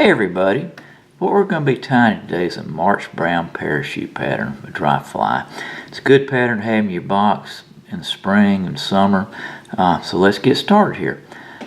Hey everybody, what we're going to be tying today is a March Brown parachute pattern, a dry fly. It's a good pattern to have in your box in the spring and summer, so let's get started here.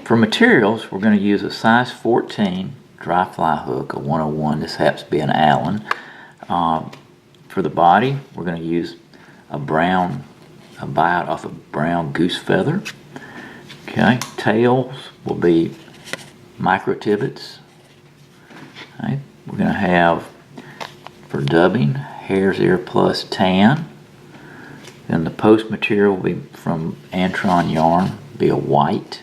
For materials, we're going to use a size 14 dry fly hook, a 101. This happens to be an Allen. For the body, we're going to use a buyout off a brown goose feather. Okay, tails will be micro tibbets. Okay. We're going to have, for dubbing, hare's ear plus tan. Then the post material will be from Antron yarn, be a white.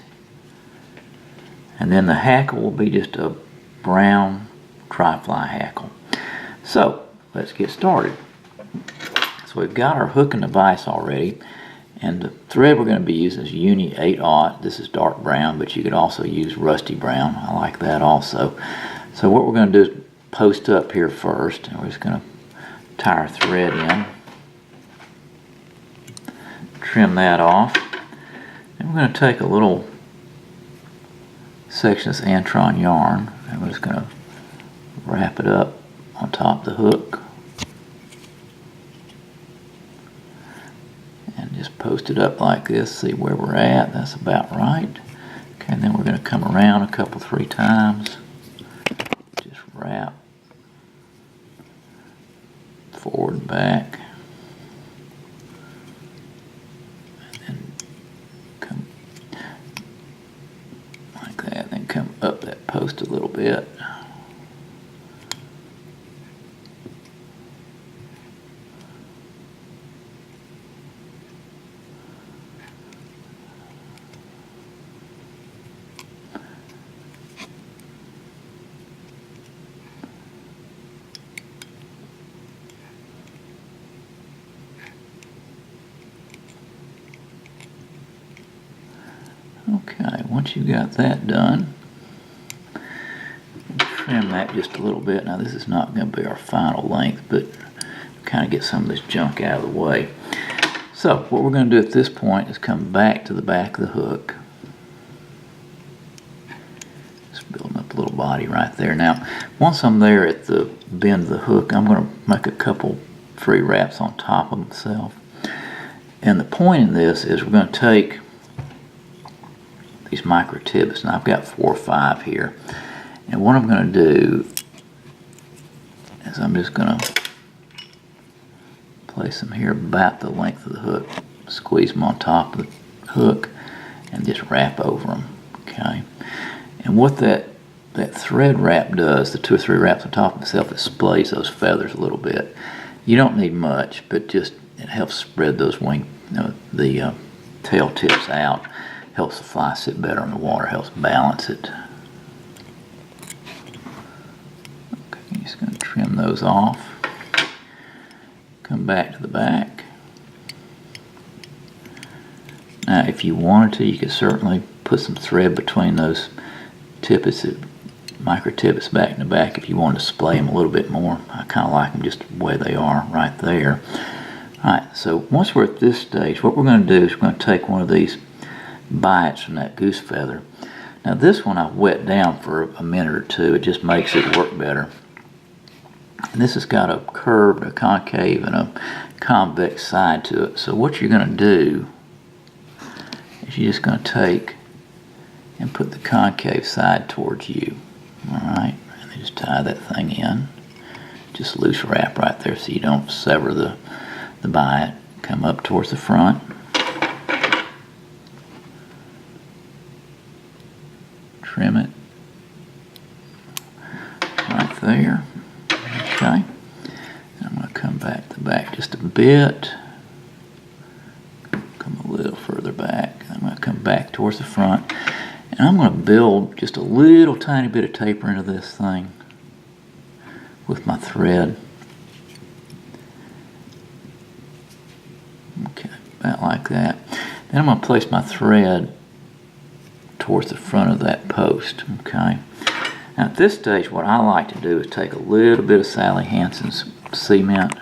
And then the hackle will be just a brown tri-fly hackle. So let's get started. So we've got our hook and the vise already, and the thread we're going to be using is Uni 8/0. This is dark brown, but you could also use rusty brown. I like that also. So what we're going to do is post up here first, and we're just going to tie our thread in, trim that off, and we're going to take a little section of this Antron yarn, and we're just going to wrap it up on top of the hook, and just post it up like this. See where we're at. That's about right. Okay, and then we're going to come around a couple, 3 times. Just wrap forward and back, and then come like that, then come up that post a little bit. Okay, once you've got that done, trim that just a little bit. Now this is not going to be our final length, but kind of get some of this junk out of the way. So what we're going to do at this point is come back to the back of the hook. Just building up a little body right there. Now once I'm there at the bend of the hook, I'm going to make a couple free wraps on top of itself. And the point in this is we're going to take these micro tibbets, and I've got 4 or 5 here, and what I'm going to do is I'm just going to place them here about the length of the hook, squeeze them on top of the hook, and just wrap over them. Okay, and what that thread wrap does, the 2 or 3 wraps on top of itself, it splays those feathers a little bit. You don't need much, but just it helps spread those the tail tips out. Helps the fly sit better in the water, helps balance it. Okay, I'm just going to trim those off. Come back to the back. Now if you wanted to, you could certainly put some thread between those tippets, micro tippets back in the back, if you wanted to splay them a little bit more. I kind of like them just the way they are right there. Alright, so once we're at this stage, what we're going to do is we're going to take one of these bites from that goose feather. Now this one I've wet down for a minute or 2. It just makes it work better. And this has got a curved, a concave, and a convex side to it. So what you're going to do is you're just going to take and put the concave side towards you. Alright, and then just tie that thing in. Just loose wrap right there so you don't sever the bite. Come up towards the front. Trim it right there. Okay, and I'm going to come back to the back just a bit, come a little further back. I'm going to come back towards the front, and I'm going to build just a little tiny bit of taper into this thing with my thread. Okay, about like that. Then I'm going to place my thread towards the front of that post. Okay. Now at this stage, what I like to do is take a little bit of Sally Hansen's cement.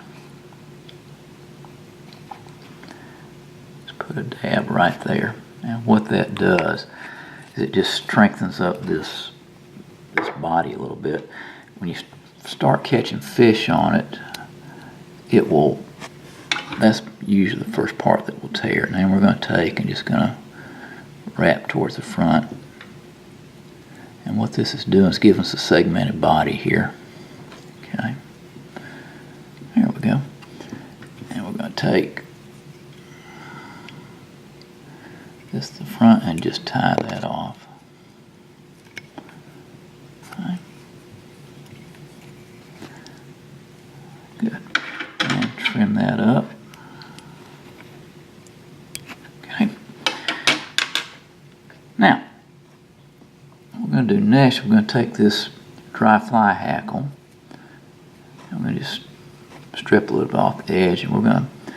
Just put a dab right there. And what that does is it just strengthens up this body a little bit. When you start catching fish on it, it will, that's usually the first part that will tear. And then we're going to take and just going to wrap towards the front. And what this is doing is giving us a segmented body here. Okay. There we go. And we're going to take this to the front and just tie that off. Okay. Good. And trim that up. Okay. Now, what we're going to do next, we're going to take this dry fly hackle. I'm going to just strip a little bit off the edge, and we're going to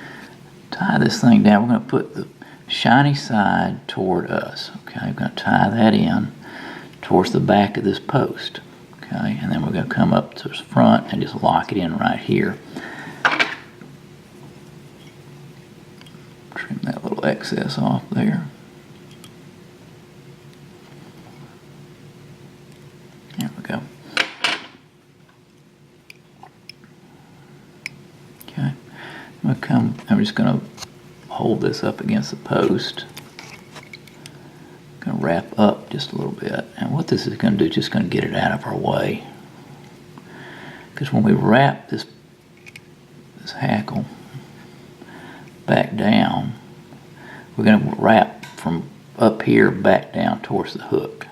tie this thing down. We're going to put the shiny side toward us. Okay, we're going to tie that in towards the back of this post. Okay, and then we're going to come up to the front and just lock it in right here. Trim that little excess off there. There we go. Okay, I'm just going to hold this up against the post. Going to wrap up just a little bit, and what this is going to do is just going to get it out of our way. Because when we wrap this hackle back down, we're going to wrap from up here back down towards the hook.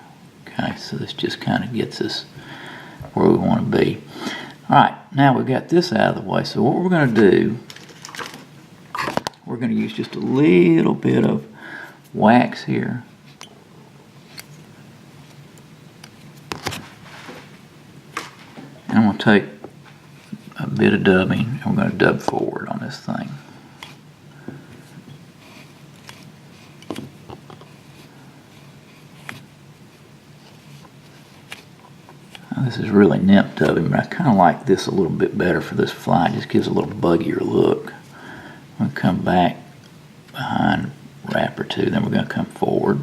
Okay, so this just kind of gets us where we want to be. Alright, now we've got this out of the way, so what we're going to do, we're going to use just a little bit of wax here. And I'm going to take a bit of dubbing, and we're going to dub forward on this thing. Now, this is really nymph dubbing, but I kind of like this a little bit better for this fly. It just gives a little buggier look. I'm going to come back behind a wrap or two, then we're going to come forward.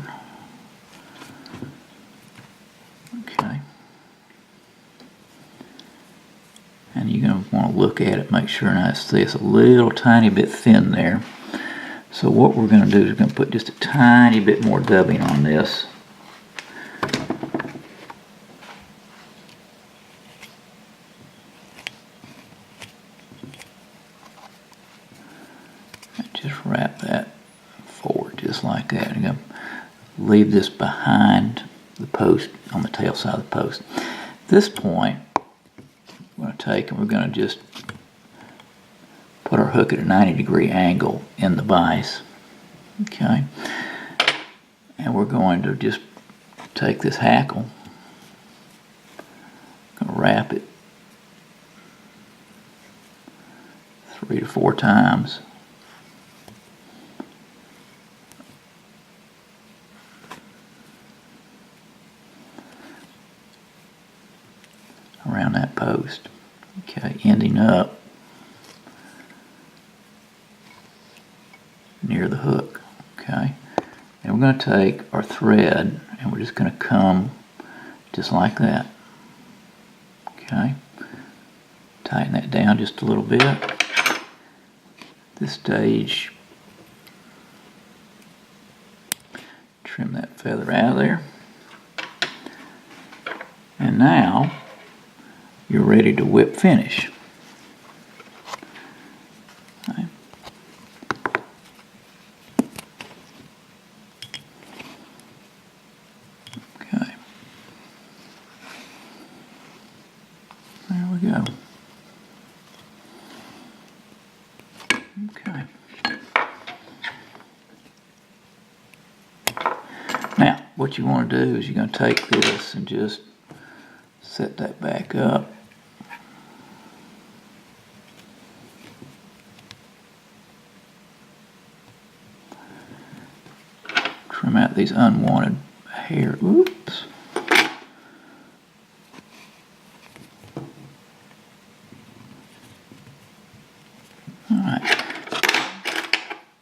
Okay. And you're going to want to look at it, make sure now it's a little tiny bit thin there. So what we're going to do is we're going to put just a tiny bit more dubbing on this. And just wrap that forward just like that. I'm going to leave this behind the post on the tail side of the post. At this point, we're going to take and we're going to just put our hook at a 90-degree angle in the vise. Okay. And we're going to just take this hackle, going to wrap it 3 to 4 times. Around that post. Okay, ending up near the hook. Okay, and we're going to take our thread and we're just going to come just like that. Okay, tighten that down just a little bit. At this stage, trim that feather out of there. And now you're ready to whip finish. Okay. Okay. There we go. Okay. Now, what you want to do is you're going to take this and just set that back up. Trim out these unwanted hair. Oops. Alright.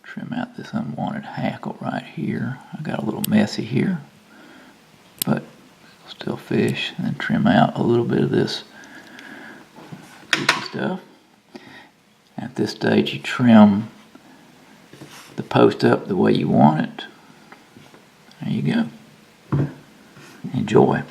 Trim out this unwanted hackle right here. I got a little messy here, but it'll still fit fish and trim out a little bit of this goofy stuff. At this stage, you trim the post up the way you want it. There you go. Enjoy.